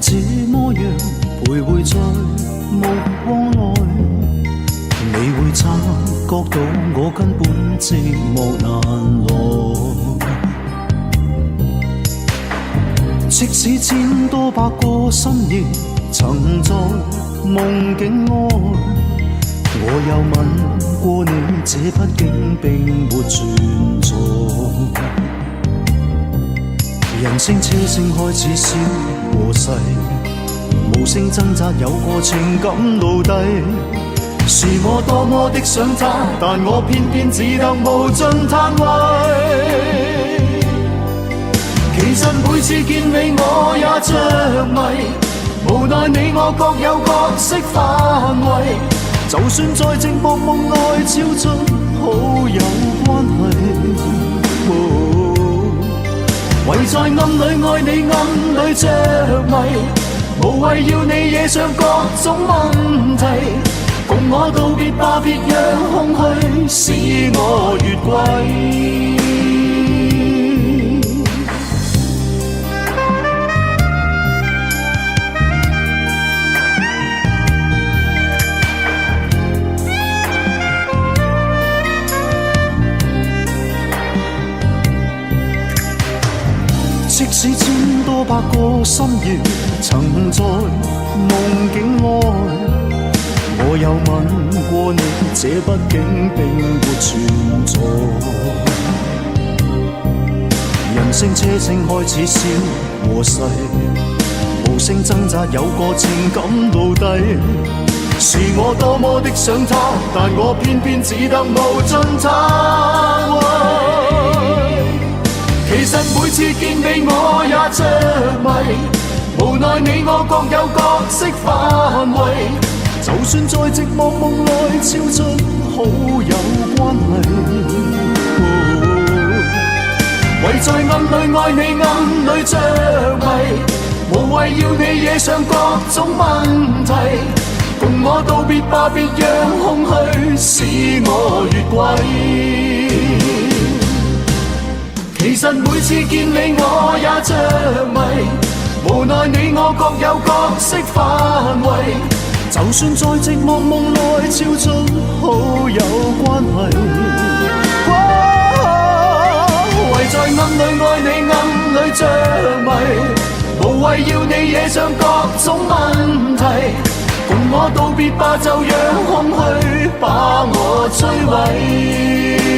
這麼樣徘徊在目光內，你會察覺到我根本寂寞難耐。即使千多百個深夜曾在夢境愛，我有吻過你，這畢竟並沒存在。人聲車聲開始消和逝，無聲掙扎有個情感奴隸。是我多麼的想他，但我偏偏只得無盡嘆謂。其實每次見你我也着迷，無奈你我各有角色範圍。就算在寂寞夢內超出好友關係，唯在暗裏愛你，暗裏着迷，無謂要你惹上各種問題。共我道別吧，別讓空虛使我越軌。即使千多百個深夜曾在夢境內，我有吻過你，這畢竟並沒存在。人聲車聲開始消和逝，無聲掙扎有個情感奴隸。是我多麼的想他，但我偏偏只得無盡嘆謂。其實每次見你我也着迷，無奈你我各有角色範圍。就算在寂寞夢內超出好友關係，唯在暗裏愛你，暗裏着迷，無謂要你惹上各種問題。共我道別吧，別讓空虛使我越軌。其實每次見你我也着迷，無奈你我各有角色範圍。就算在寂寞夢內超出好友關係，唯在暗裏愛你，暗裏着迷，無謂要你惹上各種問題。共我道別吧，就讓空虛把我摧毀。